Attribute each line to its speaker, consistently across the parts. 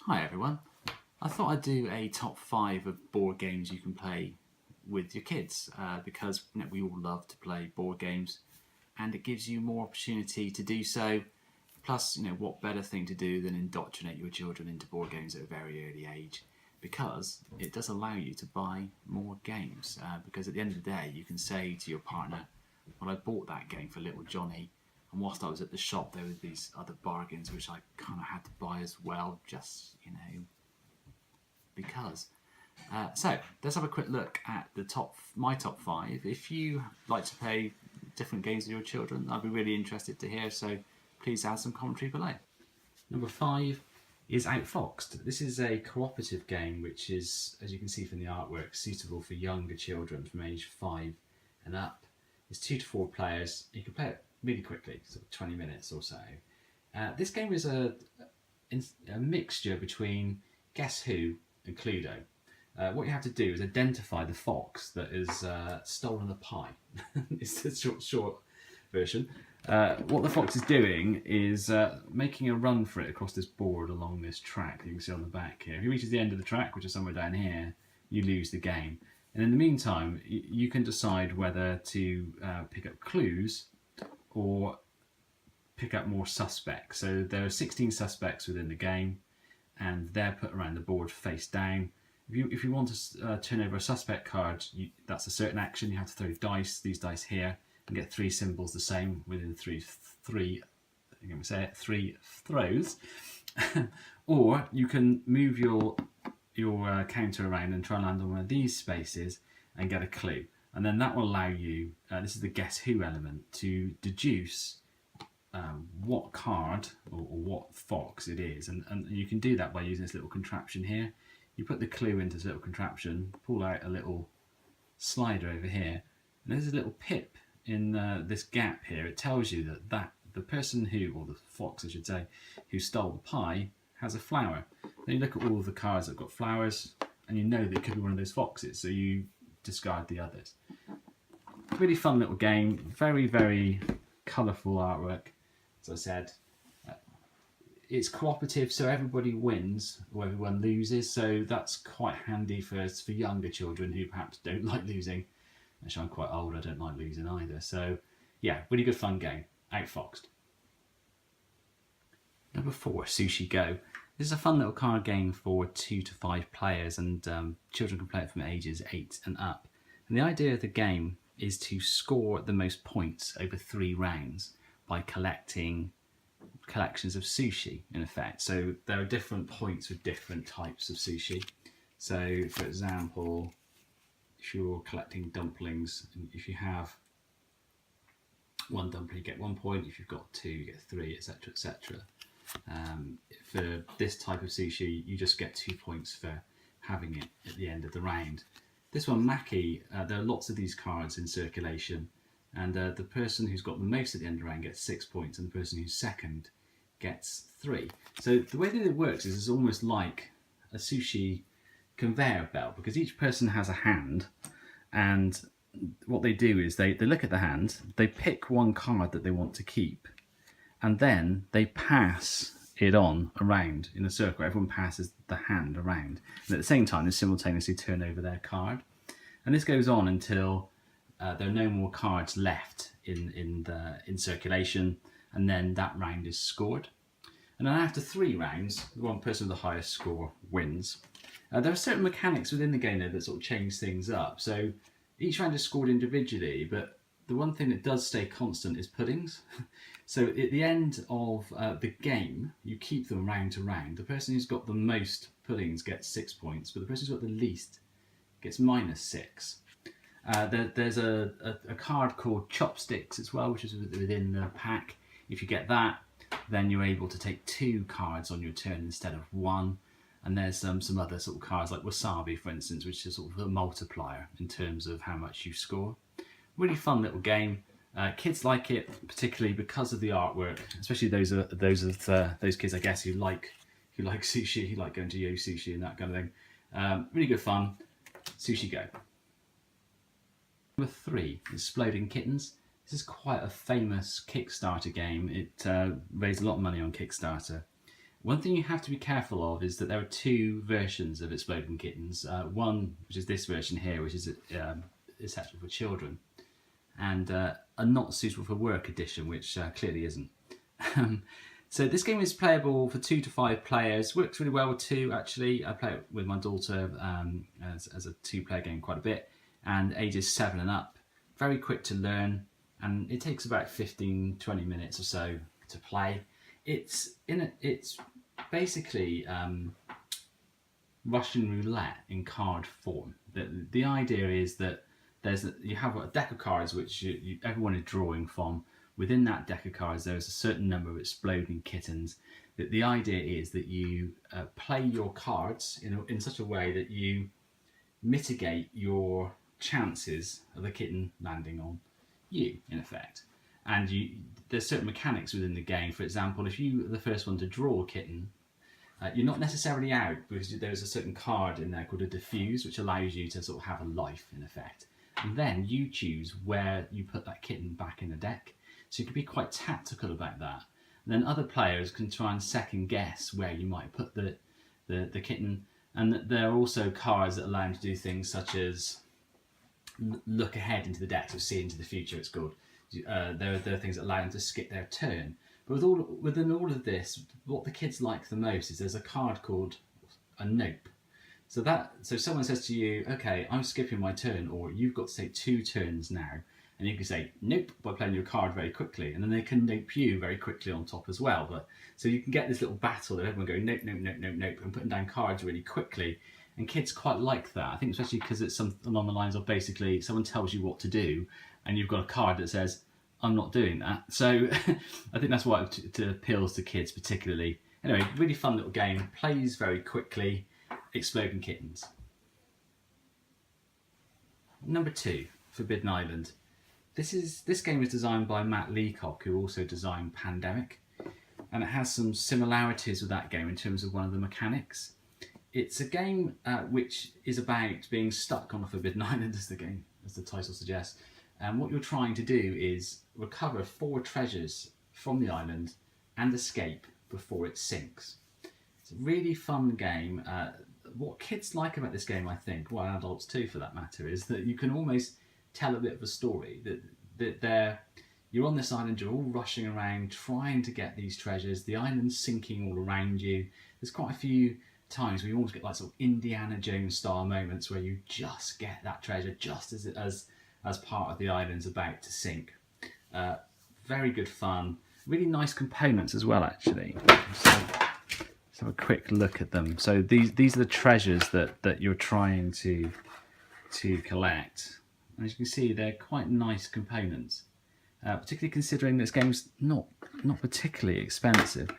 Speaker 1: Hi everyone. I thought I'd do a top 5 of board games you can play with your kids because we all love to play board games and it gives you more opportunity to do so. Plus, what better thing to do than indoctrinate your children into board games at a very early age, because it does allow you to buy more games. Because at the end of the day, you can say to your partner, well, I bought that game for little Johnny, and whilst I was at the shop, there were these other bargains which I kind of had to buy as well, just, because. So let's have a quick look at my top 5. If you like to play different games with your children, I'd be really interested to hear, so please add some commentary below. Number 5 is Outfoxed. This is a cooperative game which is, as you can see from the artwork, suitable for younger children from age 5 and up. It's 2 to 4 players. You can play it really quickly, sort of 20 minutes or so. This game is a mixture between Guess Who and Cluedo. What you have to do is identify the fox that has stolen the pie. It's the short version. What the fox is doing is making a run for it across this board along this track that you can see on the back here. If he reaches the end of the track, which is somewhere down here, you lose the game. And in the meantime, you can decide whether to pick up clues or pick up more suspects. So there are 16 suspects within the game, and they're put around the board face down. If you want to turn over a suspect card, that's a certain action. You have to throw dice, these dice here, and get 3 symbols the same within three throws. Or you can move your counter around and try and land on one of these spaces and get a clue. And then that will allow you, this is the Guess Who element, to deduce what card or what fox it is. And you can do that by using this little contraption here. You put the clue into this little contraption, pull out a little slider over here, and there's a little pip in this gap here. It tells you that the person who, or the fox I should say, who stole the pie has a flower. Then you look at all of the cards that have got flowers, and you know that it could be one of those foxes, so you discard the others. Really fun little game, very, very colourful artwork. As I said, it's cooperative, so everybody wins or everyone loses, so that's quite handy for younger children who perhaps don't like losing. Actually, I'm quite old, I don't like losing either. So yeah, really good fun game. Outfoxed. Number 4, Sushi Go. This is a fun little card game for 2 to 5 players, and children can play it from ages 8 and up. And the idea of the game is to score the most points over 3 rounds by collecting collections of sushi, in effect. So there are different points with different types of sushi. So for example, if you're collecting dumplings, if you have 1 dumpling you get 1 point, if you've got 2 you get 3, etc, etc. For this type of sushi you just get 2 points for having it at the end of the round. This one, Maki, there are lots of these cards in circulation, and the person who's got the most at the end of the round gets 6 points, and the person who's second gets 3. So the way that it works is it's almost like a sushi conveyor belt, because each person has a hand, and what they do is they look at the hand, they pick one card that they want to keep, and then they pass it on around in a circle. Everyone passes the hand around, and at the same time they simultaneously turn over their card, and this goes on until there are no more cards left in circulation, and then that round is scored. And then after 3 rounds, the one person with the highest score wins. There are certain mechanics within the game though that sort of change things up. So each round is scored individually, but the one thing that does stay constant is puddings. So at the end of the game, you keep them round to round. The person who's got the most puddings gets 6 points, but the person who's got the least gets -6. There's a card called Chopsticks as well, which is within the pack. If you get that, then you're able to take 2 cards on your turn instead of 1. And there's some other sort of cards like Wasabi, for instance, which is sort of a multiplier in terms of how much you score. Really fun little game. Kids like it, particularly because of the artwork, especially those kids, I guess, who like sushi, who like going to Yo Sushi and that kind of thing. Really good fun. Sushi Go. Number 3, Exploding Kittens. This is quite a famous Kickstarter game. It raised a lot of money on Kickstarter, One thing you have to be careful of is that there are two versions of Exploding Kittens. One, which is this version here, which is acceptable for children, and a not suitable for work edition, which clearly isn't. So this game is playable for 2 to 5 players. Works really well with 2 actually. I play it with my daughter as a 2-player game quite a bit, and ages 7 and up. Very quick to learn, and it takes about 15-20 minutes or so to play. It's basically Russian roulette in card form. The idea is that you have a deck of cards which everyone is drawing from. Within that deck of cards, there's a certain number of exploding kittens. The idea is that you play your cards in such a way that you mitigate your chances of the kitten landing on you, in effect. And there's certain mechanics within the game. For example, if you are the first one to draw a kitten, you're not necessarily out, because there's a certain card in there called a diffuse, which allows you to sort of have a life, in effect. And then you choose where you put that kitten back in the deck. So you can be quite tactical about that. And then other players can try and second guess where you might put the kitten. And there are also cards that allow them to do things such as look ahead into the deck, so see into the future, it's called. There are things that allow them to skip their turn. But within all of this, what the kids like the most is there's a card called a nope. So someone says to you, okay, I'm skipping my turn, or you've got to take 2 turns now. And you can say nope by playing your card very quickly, and then they can nope you very quickly on top as well. So you can get this little battle of everyone going nope, nope, nope, nope, nope, and putting down cards really quickly. And kids quite like that. I think especially because it's along the lines of basically someone tells you what to do, and you've got a card that says, I'm not doing that. So I think that's why it appeals to kids particularly. Anyway, really fun little game. Plays very quickly. Exploding Kittens. Number 2, Forbidden Island. This game is designed by Matt Leacock, who also designed Pandemic, and it has some similarities with that game in terms of one of the mechanics. It's a game which is about being stuck on a forbidden island, as the title suggests. And what you're trying to do is recover 4 treasures from the island and escape before it sinks. It's a really fun game. What kids like about this game, I think, well, adults too for that matter, is that you can almost tell a bit of a story. That you're on this island, you're all rushing around trying to get these treasures. The island's sinking all around you. There's quite a few times where you almost get like sort of Indiana Jones style moments where you just get that treasure just as part of the island's about to sink. Very good fun. Really nice components as well, actually. Let's have a quick look at them. So these are the treasures that you're trying to collect. And as you can see, they're quite nice components, particularly considering this game's not particularly expensive.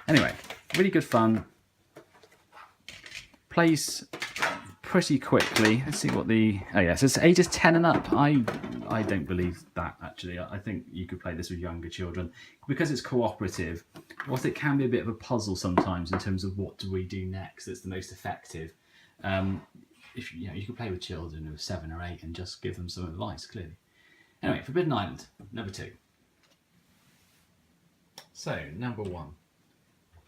Speaker 1: Anyway, really good fun. Plays pretty quickly. Let's see what so it's ages 10 and up. I don't believe that, actually. I think you could play this with younger children because it's cooperative. Whilst it can be a bit of a puzzle sometimes in terms of what do we do next that's the most effective. If you can play with children who are 7 or 8 and just give them some advice, clearly. Anyway, Forbidden Island, number 2. So, number 1.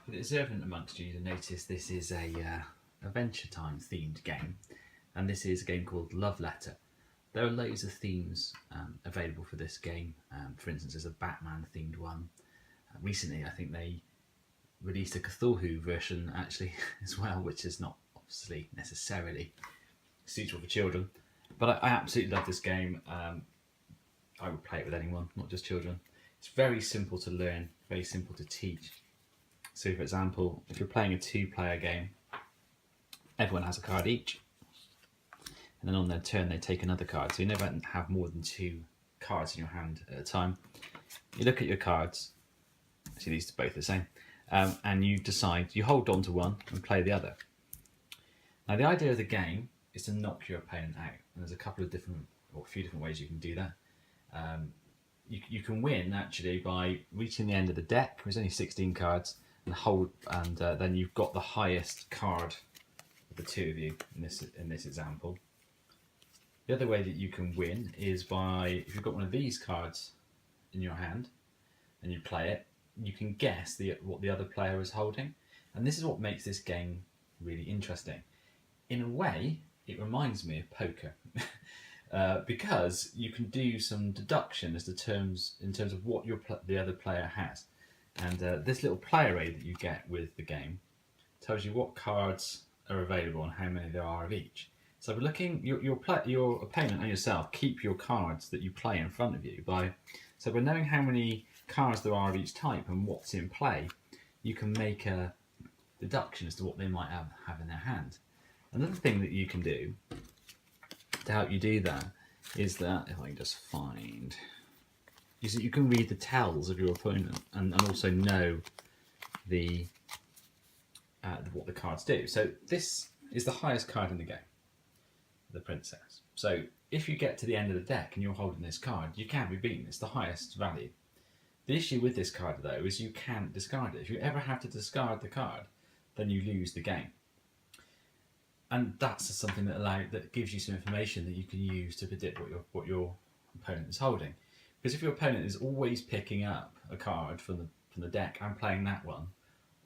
Speaker 1: For the observant amongst you to notice this is a Adventure Time themed game, and this is a game called Love Letter. There are loads of themes available for this game. For instance, there's a Batman themed one. Recently, I think they released a Cthulhu version actually as well, which is not obviously necessarily suitable for children, but I absolutely love this game. I would play it with anyone, not just children. It's very simple to learn, very simple to teach. So for example, if you're playing a 2-player game, everyone has a card each, and then on their turn they take another card, so you never have more than 2 cards in your hand at a time. You look at your cards, see these are both the same, and you decide, you hold on to one and play the other. Now the idea of the game is to knock your opponent out, and there's a few different ways you can do that. You can win actually by reaching the end of the deck. There's only 16 cards, and then you've got the highest card of the 2 of you in this example. The other way that you can win is by, if you've got one of these cards in your hand and you play it, you can guess what the other player is holding. And this is what makes this game really interesting. In a way, it reminds me of poker. Because you can do some deduction as to in terms of what the other player has. And this little player aid that you get with the game tells you what cards are available and how many there are of each. So we're looking, your opponent and yourself keep your cards that you play in front of you so by knowing how many cards there are of each type and what's in play, you can make a deduction as to what they might have in their hand. Another thing that you can do to help you do that is that, if I can just find, is that you can read the tells of your opponent and also know what the cards do. So this is the highest card in the game, the princess. So if you get to the end of the deck and you're holding this card, you can't be beaten. It's the highest value. The issue with this card though is you can't discard it. If you ever have to discard the card, then you lose the game. And that's something that gives you some information that you can use to predict what your opponent is holding. Because if your opponent is always picking up a card from the deck and playing that one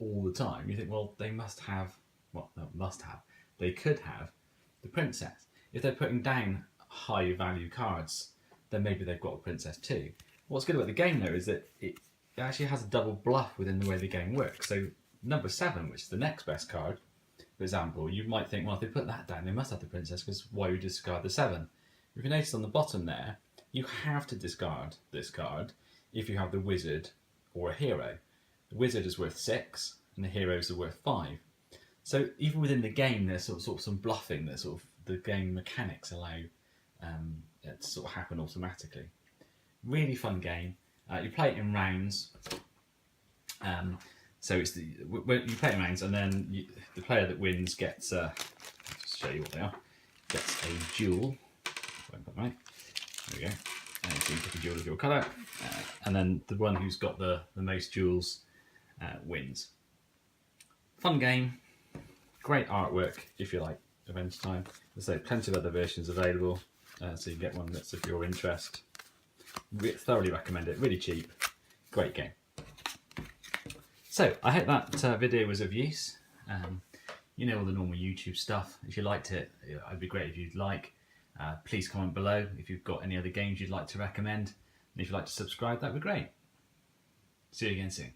Speaker 1: all the time, you think, well, they must have, they could have the princess. If they're putting down high value cards, then maybe they've got a princess too. What's good about the game though is that it actually has a double bluff within the way the game works. So number 7, which is the next best card, for example, you might think, well, if they put that down, they must have the princess, because why would you discard the 7? If you notice on the bottom there, you have to discard this card if you have the wizard or a hero. The wizard is worth 6 and the heroes are worth 5. So even within the game, there's sort of some bluffing that sort of the game mechanics allow it to sort of happen automatically. Really fun game. You play it in rounds. So it's you play it in rounds, and then the player that wins gets. Just show you what they are. Gets a jewel. Right. There we go. So you pick a jewel of your colour, and then the one who's got the most jewels wins. Fun game. Great artwork if you like Adventure Time. As I say, plenty of other versions available, so you can get one that's of your interest. Thoroughly recommend it. Really cheap. Great game. So I hope that video was of use. You know, all the normal YouTube stuff. If you liked it, it'd be great if you'd like. Please comment below if you've got any other games you'd like to recommend. And if you'd like to subscribe, that'd be great. See you again soon.